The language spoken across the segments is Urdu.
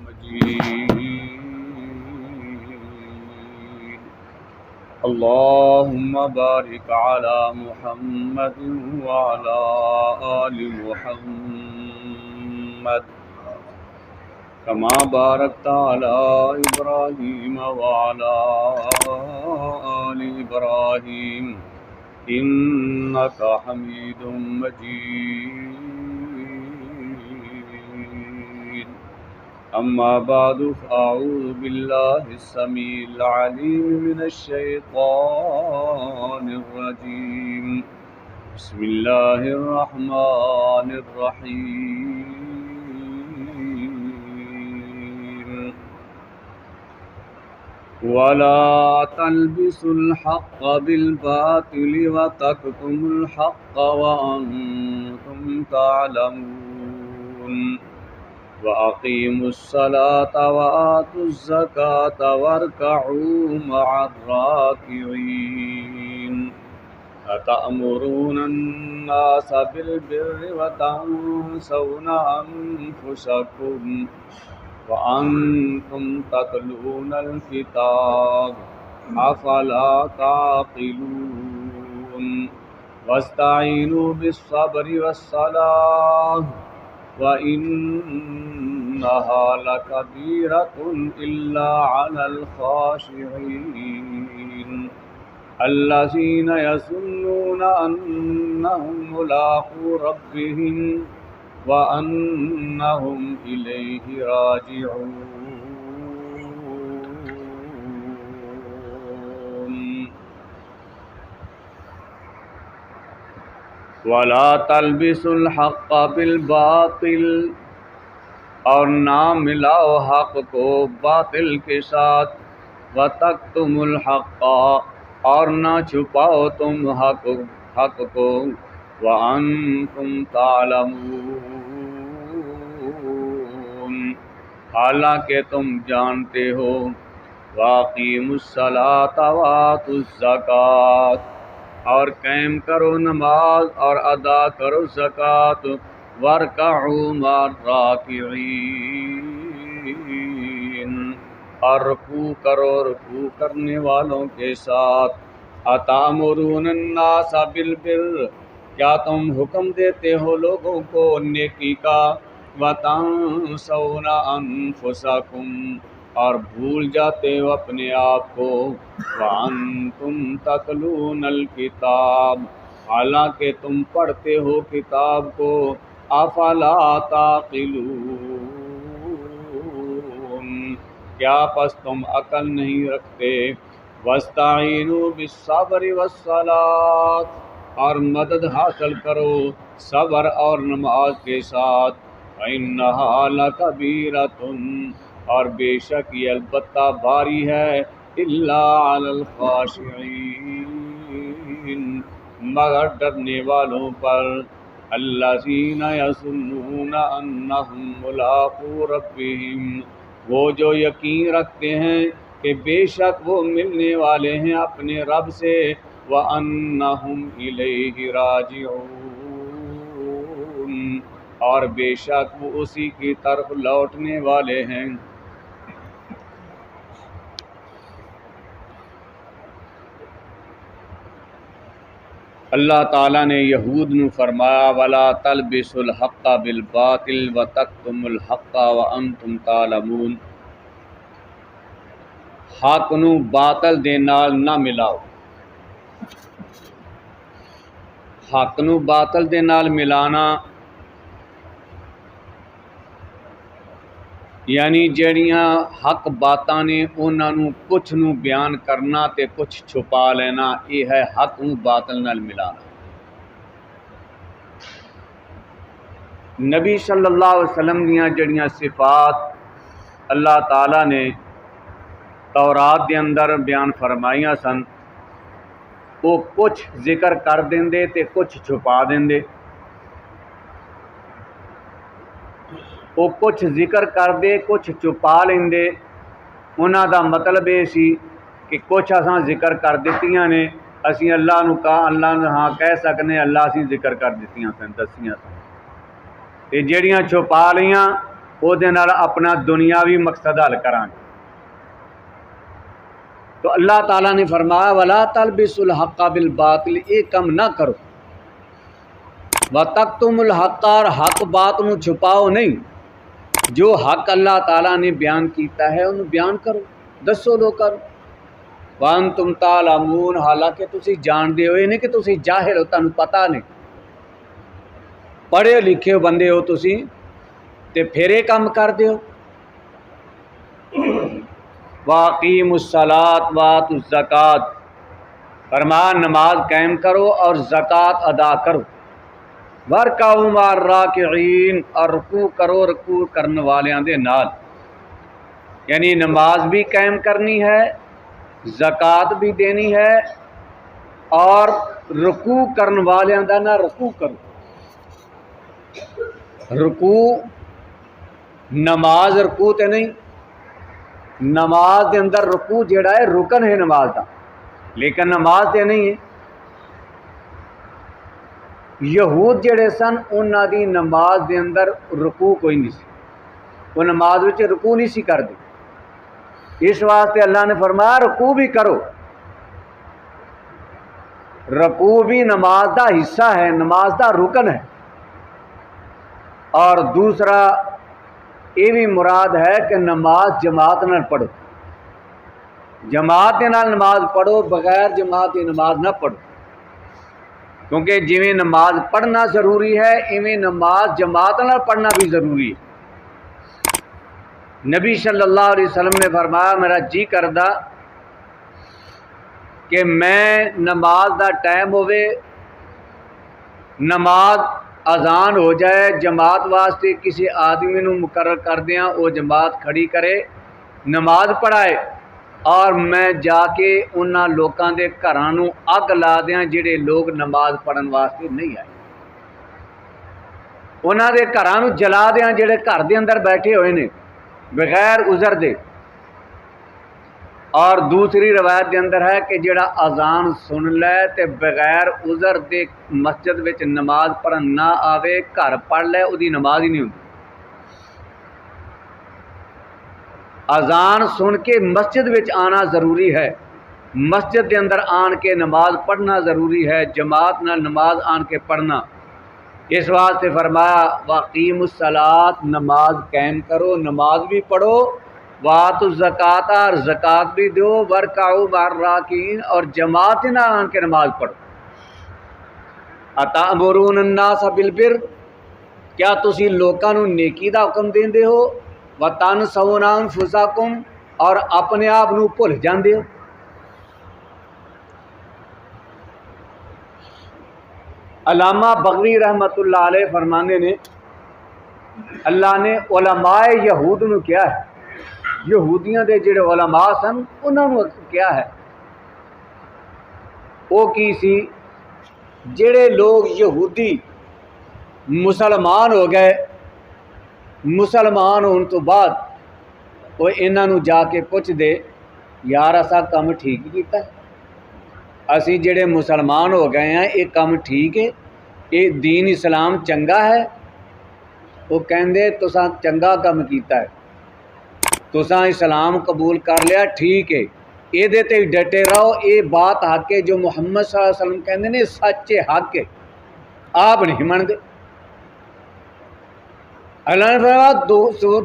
مجيد اللهم بارك على محمد وعلى آل محمد كما باركت على إبراهيم وعلى آل إبراهيم إنك حميد مجيد أما بعد فأعوذ بالله السميع العليم من الشيطان الرجيم بسم الله الرحمن الرحيم ولا تلبسوا الحق بالباطل وتكتموا الحق وأنتم تعلمون وأقيموا الصلاة وآتوا الزكاة واركعوا مع الراكعين أتأمرون الناس بالبر وتنسون أنفسكم وأنتم تتلون الكتاب أفلا تعقلون واستعينوا بالصبر والصلاة وإنها لكبيرة إلا على الخاشعين الذين يظنون أنهم ملاقو ربهم وأنهم إليه راجعون ولا تلبسوا الحق بالباطل اور نہ ملاؤ حق کو باطل کے ساتھ وتکتموا الحق اور نہ چھپاؤ تم حق کو وَأَنْتُمْ تَعْلَمُونَ حالانکہ تم جانتے ہو وَأَقِيمُوا الصَّلَاةَ وَآتُوا الزَّكَاةَ اور قائم کرو نماز اور ادا کرو زکوٰۃ وَارْكَعُوا مَعَ الرَّاكِعِينَ اور رکوع کرو رکوع کرنے والوں کے ساتھ أَتَأْمُرُونَ النَّاسَ بِالْبِرِّ کیا تم حکم دیتے ہو لوگوں کو نیکی کا وَتَنْسَوْنَ أَنفُسَكُمْ اور بھول جاتے ہو اپنے آپ کو وَأَنْتُمْ تَتْلُونَ الْكِتَابَ حالانکہ تم پڑھتے ہو کتاب کو أَفَلَا تَعْقِلُونَ کیا پس تم عقل نہیں رکھتے وَاسْتَعِينُوا بِالصَّبْرِ وَالصَّلَاةِ اور مدد حاصل کرو صبر اور نماز کے ساتھ وَإِنَّهَا لَكَبِيرَةٌ اور بے شک یہ البتہ بھاری ہے إِلَّا عَلَى الْخَاشِعِينَ مگر ڈرنے والوں پر الَّذِينَ يَظُنُّونَ أَنَّهُمْ مُلَاقُو رَبِّهِمْ وہ جو یقین رکھتے ہیں کہ بے شک وہ ملنے والے ہیں اپنے رب سے وَأَنَّهُمْ إِلَيْهِ رَاجِعُونَ اور بے شک وہ اسی کی طرف لوٹنے والے ہیں اللہ تعالیٰ نے یہود نو فرمایا وَلَا تَلْبِسُوا الْحَقَّ بِالْبَاطِلِ وَتَكْتُمُوا الْحَقَّ وَأَنْتُمْ تَعْلَمُونَ حق نو باطل دے نال نہ ملاؤ حق نو باطل دے نال ملانا یعنی جڑیاں حق باتاں نے انہاں نو کچھ نو بیان کرنا تے کچھ چھپا لینا یہ ہے حق نو باطل نال ملانا نبی صلی اللہ علیہ وسلم دیاں جڑیاں صفات اللہ تعالیٰ نے تورات دے اندر بیان فرمائیاں سن وہ کچھ ذکر کر دیندے تے کچھ چھپا دیندے وہ کچھ ذکر کر دے کچھ چھپا لیندے انہاں دا مطلب یہ سی کہ کچھ اساں ذکر کر دتیاں نے اسی اللہ نو کہا اللہ نے ہاں کہہ سکنے اللہ اسی ذکر کر دتیاں سن دسیاں سن تے جڑیاں چھپا لیاں ਉਹਦੇ ਨਾਲ ਆਪਣਾ ਦੁਨਿਆਵੀ ਮਕਸਦ ਹੱਲ ਕਰਾਂਗੇ। تو اللہ تعالیٰ نے فرمایا وَلَا تَلْبِسُوا الْحَقَّ بِالْبَاطِلِ، یہ کم نہ کرو، وَتَكْتُمُوا الْحَقَّ، اور حق بات نو چھپاؤ نہیں، جو حق اللہ تعالیٰ نے بیان کیتا ہے انہوں بیان کرو، دسو لوگاں نو، وَأَنْتُمْ تَعْلَمُونَ، حالانکہ تسی جان دے ہو، یہ نہیں کہ تسی جاہل ہو تانوں پتہ نہیں، پڑھے لکھے ہو بندے ہو تسی تے پھر یہ کام کر دیو۔ وَأَقِیمُوا الصَّلَاةَ وَآتُوا الزَّکَاةَ، فرمایا نماز قائم کرو اور زکوٰۃ ادا کرو، وَارْکَعُوا مَعَ الرَّاکِعِینَ، اور رکوع کرو رکوع کرنے والیاں دے نال، یعنی نماز بھی قائم کرنی ہے، زکوٰۃ بھی دینی ہے، اور رکوع کرنے والیاں دا نہ رکوع کرو۔ رکوع نماز رکوع تے نہیں، نماز دے اندر رکوع جڑا ہے رکن ہے نماز دا، لیکن نماز تے نہیں ہے۔ یہود جڑے سن انہاں دی نماز دے اندر رکوع کوئی نہیں سی، وہ نماز وچ رکوع نہیں سی کردے، اس واسطے اللہ نے فرمایا رکوع بھی کرو۔ رکوع بھی نماز دا حصہ ہے، نماز دا رکن ہے، اور دوسرا یہ بھی مراد ہے کہ نماز جماعت نال پڑھو، جماعت دے نال نماز پڑھو، بغیر جماعت دی نماز نہ پڑھو، کیونکہ جویں نماز پڑھنا ضروری ہے ایویں نماز جماعت نال پڑھنا بھی ضروری ہے۔ نبی صلی اللہ علیہ وسلم نے فرمایا میرا جی کردہ کہ میں نماز دا ٹائم ہوئے، نماز اذان ہو جائے، جماعت واسطے کسی آدمی نو مقرر کر دیاں، وہ جماعت کھڑی کرے، نماز پڑھائے، اور میں جا کے انہاں لوکاں دے گھراں نو اگ لا دیاں جڑے لوگ نماز پڑھن واسطے نہیں آئے، انہاں دے گھراں نو جلا دیاں جڑے گھر دے اندر بیٹھے ہوئے نے بغیر عذر دے۔ اور دوسری روایت دے اندر ہے کہ جڑا اذان سن لے تے بغیر عذر دے مسجد وچ نماز پڑھن نہ آوے، گھر پڑھ لے، وہ دی نماز ہی نہیں ہوندی۔ اذان سن کے مسجد وچ آنا ضروری ہے، مسجد دے اندر آن کے نماز پڑھنا ضروری ہے، جماعت نال نماز آن کے پڑھنا۔ اس واسطے فرمایا وَأَقِیمُوا الصَّلَاةَ، نماز قائم کرو، نماز بھی پڑھو، وَآتُوا الزَّکَاةَ، اور زکوٰۃ بھی دو، وَارْکَعُوا مَعَ الرَّاکِعِینَ، اور جماعت کے نال آن کے نماز پڑھو۔ اَتَأْمُرُونَ النَّاسَ بِالْبِرِّ، کیا تسی لوکاں نو نیکی دا حکم دیندے ہو، وَتَنْسَوْنَ أَنفُسَکُم، اور اپنے آپ نو بھول جاندے ہو۔ علامہ بغوی رحمۃ اللہ علیہ فرماندے نے اللہ نے علماء یہود نو کیا ہے، یہودیاں دے جڑے علماء سن انہاں نو کیا ہے، وہ کی سی، جڑے لوگ یہودی مسلمان ہو گئے، مسلمان ہون تو بعد وہ انہاں نو جا کے پوچھ دے یار اسا کم ٹھیک کیتا ہے، اسی جڑے مسلمان ہو گئے ہیں یہ کم ٹھیک ہے، یہ دین اسلام چنگا ہے؟ وہ کہندے تساں چنگا کم کیتا ہے، تساں اسلام قبول کر لیا ٹھیک ہے، یہ تے ڈٹے رہو، یہ بات حق ہے جو محمد صلی اللہ علیہ وسلم کہندے نے سچ ہے، حق ہے، آپ نہیں مندے۔ اللہ نے فرمایا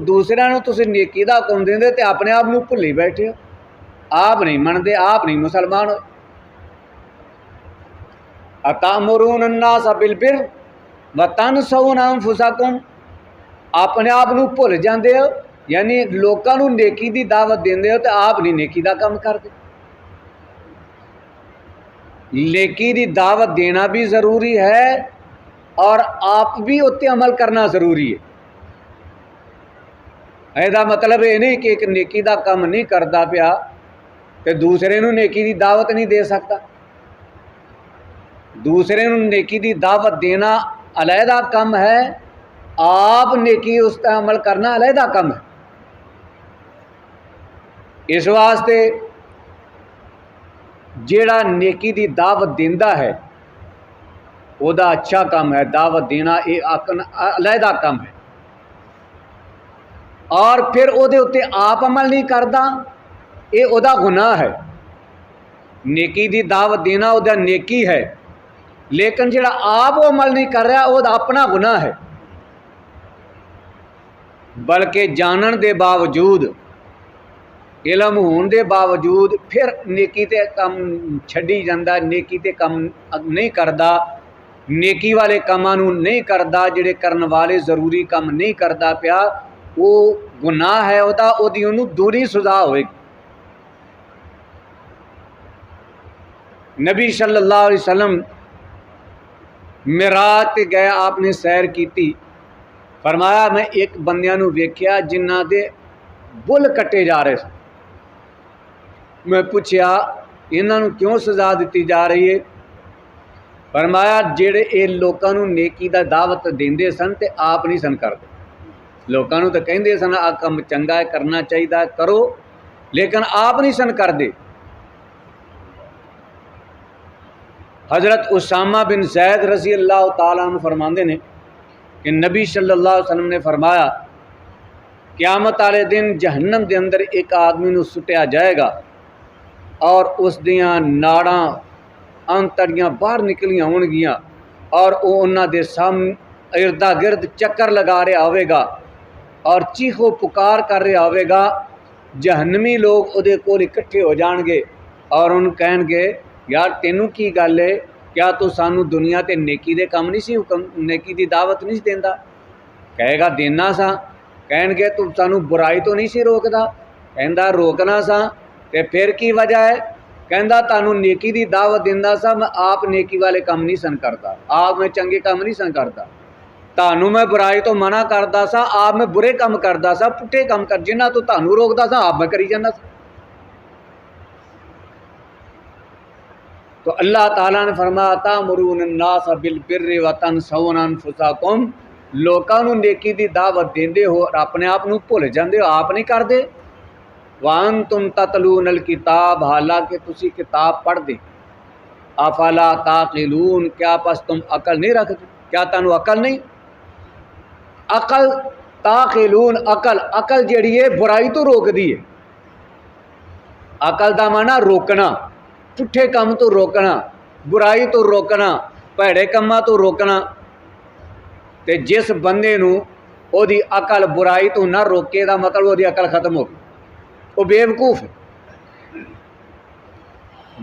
دوسرے نو تسی نیکی دا حکم دیندے تے اپنے آپ نو بھلی بیٹھے ہو، آپ نہیں مندے، آپ نہیں مسلمان ہو۔ اَتَأْمُرُونَ النَّاسَ بِالْبِرِّ وَتَنْسَوْنَ أَنفُسَکُم، اپنے آپ نو بھول جاندے ہو، یعنی لوکاں نو نیکی دی دعوت دیندے ہو تے آپ نہیں نیکی دا کام کردے۔ نیکی دی دعوت دینا بھی ضروری ہے اور آپ بھی اتنے عمل کرنا ضروری ہے۔ ایدا مطلب یہ نہیں کہ ایک نیکی دا کام نہیں کردا پیا تے دوسرے نو نیکی دی دعوت نہیں دے سکتا، دوسرے نو نیکی دی دعوت دینا علیحدہ کم ہے، آپ نیکی اس کا عمل کرنا علیحدہ کم ہے۔ اس واسطے جیڑا نیکی دی دعوت دیندا ہے وہ دا اچھا کم ہے، دعوت دینا یہ علیحدہ کم ہے۔ اور پھر وہ آپ عمل نہیں کرتا، یہ وہ گناہ ہے۔ نیکی دی دعوت دینا وہ نیکی ہے، لیکن جڑا آپ وہ عمل نہیں کر رہا وہ اپنا گناہ ہے۔ بلکہ جانن دے باوجود، علم ہون دے باوجود پھر نیکی تے کم چھڈی جاندہ، نیکی تے کم نہیں کردا، نیکی والے کاماں نوں نہیں کردا، جڑے کرن والے ضروری کام نہیں کردا پیا، وہ گناہ ہے، وہ دی انہوں دوری سزا ہوئے گی۔ نبی صلی اللہ علیہ وسلم معراج تے گئے، آپ نے سیر کیتی، فرمایا میں ایک بندیاں نوں ویکھیا جنہاں دے بل کٹے جا رہے سن۔ میں پوچھیا انہاں نوں کیوں سزا دیتی جا رہی ہے؟ فرمایا جڑے اے لوکاں نوں نیکی دا دعوت دیندے سن تے آپ نہیں سن کردے، لوکاں نوں تے کہندے سن آ کم چنگا ہے، کرنا چاہیے، کرو، لیکن آپ نہیں سن کردے۔ حضرت اسامہ بن زید رضی اللہ تعالیٰ عنہ فرماندے نے کہ نبی صلی اللہ علیہ وسلم نے فرمایا قیامت والے دن جہنم دے اندر ایک آدمی نو سٹیا جائے گا اور اس دیاں ناڑاں انتڑیاں باہر نکلیاں ہون گیاں اور وہ انہاں دے سامنے اردا گرد چکر لگا رہا ہوئے گا اور چیخو پکار کر رہا ہوئے گا۔ جہنمی لوگ وہ کول اکٹھے ہو جان گے اور ان کہن گے یار تینوں کی گل ہے، کیا تو سانو دنیا تے نیکی دے کام نہیں سی حکم، نیکی دی دعوت نہیں سی دیندا؟ کہے گا دینا سا۔ کہن گے تو سانو برائی تو نہیں سی روکدا؟ کہندا روکنا سا۔ تے پھر کی وجہ ہے؟ کہندا تانوں نیکی دی دعوت دیندا سا، میں آپ نیکی والے کام نہیں سن کردا، آپ میں چنگے کام نہیں سن کردا، تانوں میں برائی تو منع کردا سا، آپ میں برے کام کردا سا، پٹھے کام کر جنہ تو تانوں روکدا سا آپ میں کری جاندا سا۔ تو اللہ تعالیٰ نے فرمایا تَأْمُرُونَ النَّاسَ بِالْبِرِّ وَتَنْسَوْنَ أَنفُسَكُمْ، لوکاں نوں نیکی دی دعوت دیندے ہو اور اپنے آپ نوں بھول جاندے ہو، آپ نہیں کردے۔ وَأَنْتُمْ تَتْلُونَ الْكِتَابَ، حالانکہ تسی کتاب پڑھ دے۔ أَفَلَا تَعْقِلُونَ، کیا پس تم عقل نہیں رکھتے؟ کیا تانوں عقل نہیں؟ عقل تعقلون، عقل جیڑی ہے برائی تو روک دی ہے۔ عقل دا معنی روکنا، پٹھے کام تو روکنا، برائی تو روکنا، بھڑے کاماں تو روکنا۔ تے جس بندے نوں او دی عقل برائی تو نہ روکے دا مطلب او دی عقل ختم ہو گئی، وہ بے وقوف ہے۔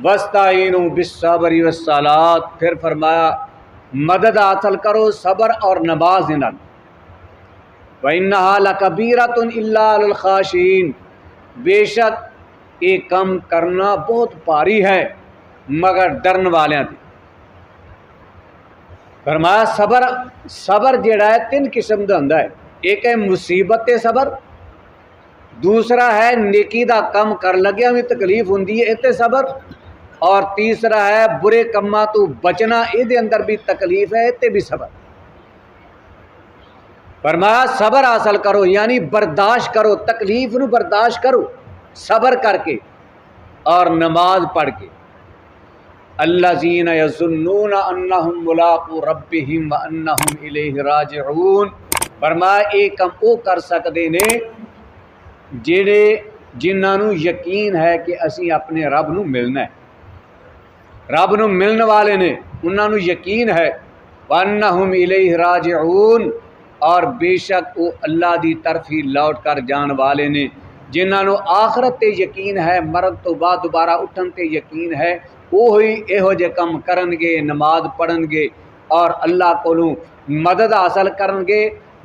وَاسْتَعِینُوا بِالصَّبْرِ وَالصَّلَاةِ، پھر فرمایا مدد حاصل کرو صبر اور نماز دے نال۔ وَإِنَّهَا لَكَبِیرَةٌ إِلَّا عَلَى الْخَاشِعِینَ، بے شک یہ کام کرنا بہت بھاری ہے مگر ڈرن والیاں تے۔ فرمایا صبر جڑا ہے تین قسم دا ہوندا ہے، ایک ہے مصیبت تے صبر، دوسرا ہے نیکی دا کم کر لگیا بھی تکلیف ہوندی ہے تے صبر، اور تیسرا ہے برے کماں تو بچنا، اے دے اندر بھی تکلیف ہے تے بھی صبر۔ فرمایا صبر حاصل کرو، یعنی برداشت کرو، تکلیف نو برداشت کرو صبر کر کے اور نماز پڑھ کے۔ الذین یظنون انہم ملاقو ربہم وانہم الیہ راجعون، فرمایا ایک کم او کر سکتے نے جڑے جنہاں نو یقین ہے کہ اسی اپنے رب نو ملنا ہے، رب نو ملن والے نے، انہاں نو یقین ہے۔ وانہم الیہ راجعون، اور بے شک وہ اللہ دی طرف ہی لوٹ کر جان والے نے۔ جنہاں نو آخرت تے یقین ہے، مرن تو بعد دوبارہ اٹھن تے یقین ہے، وہی یہو جے کم کرن گے، نماز پڑھن گے اور اللہ کولوں مدد حاصل کرن گے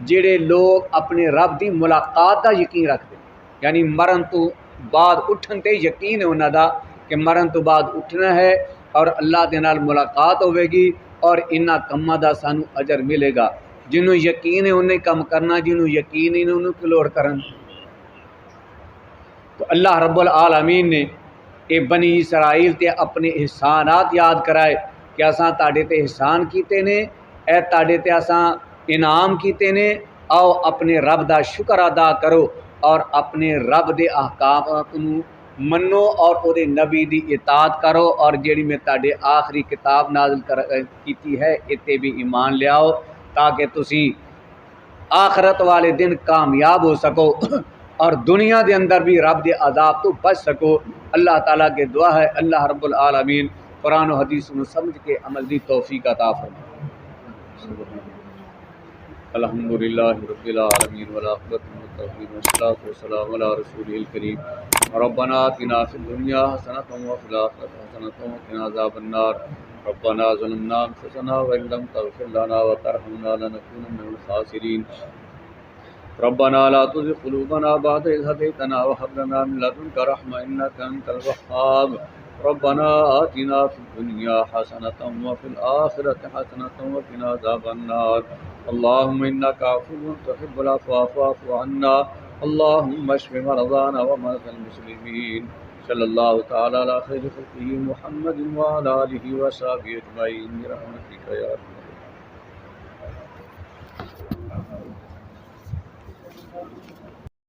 جڑے لوگ اپنے رب دی ملاقات دا یقین رکھتے، یعنی مرن تو بعد اٹھن تے یقین ہے انہاں دا کہ مرن تو بعد اٹھنا ہے اور اللہ دے نال ملاقات ہوے گی اور انہاں کماں دا سانو اجر ملے گا۔ جنہوں یقین ہے انہیں کم کرنا، جنہوں یقین ہی نہیں انہوں کی لوڑ کرن۔ تو اللہ رب العالمین نے اے بنی اسرائیل تے اپنے احسانات یاد کرائے کہ اساں تاڑے تے احسان کیتے نے، اے تاڑے تے اساں انعام کیتے نے، آؤ اپنے رب دا شکر ادا کرو اور اپنے رب دے احکامات نو منو اور او دے نبی دی اطاعت کرو، اور جیڑی میں تاڑے آخری کتاب نازل کیتی ہے اتے بھی ایمان لیاؤ تاکہ تسی آخرت والے دن کامیاب ہو سکو اور دنیا دے اندر بھی رب دے عذاب تو بچ سکو۔ اللہ تعالیٰ کے دعا ہے اللہ رب العالمین قرآن و حدیث میں سمجھ کے عمل دی توفیق عطا فرمائے۔ الحمدللہ رب العالمین والعاقبۃ للمتقین والصلاۃ والسلام علی رسولہ الکریم۔ ربنا آتنا فی الدنیا حسنۃ وفی الآخرۃ حسنۃ وقنا عذاب النار۔ ربنا ظلمنا انفسنا وان لم تغفر لنا وترحمنا لنكونن من الخاسرین۔ ربنا لا تزغ قلوبنا بعد إذ هديتنا وهب لنا من لدنك رحمة إنك أنت الوهاب۔ ربنا آتنا في الدنيا حسنة وفي الآخرة حسنة وقنا عذاب النار۔ اللهم إنك عفو تحب العفو فاعف عنا۔ اللهم اشف مرضانا ومرضى المسلمين۔ صلی اللہ تعالی علی خیر خلقہ محمد وعلی آلہ وصحبہ اجمعین برحمتک یا ارحم الراحمین۔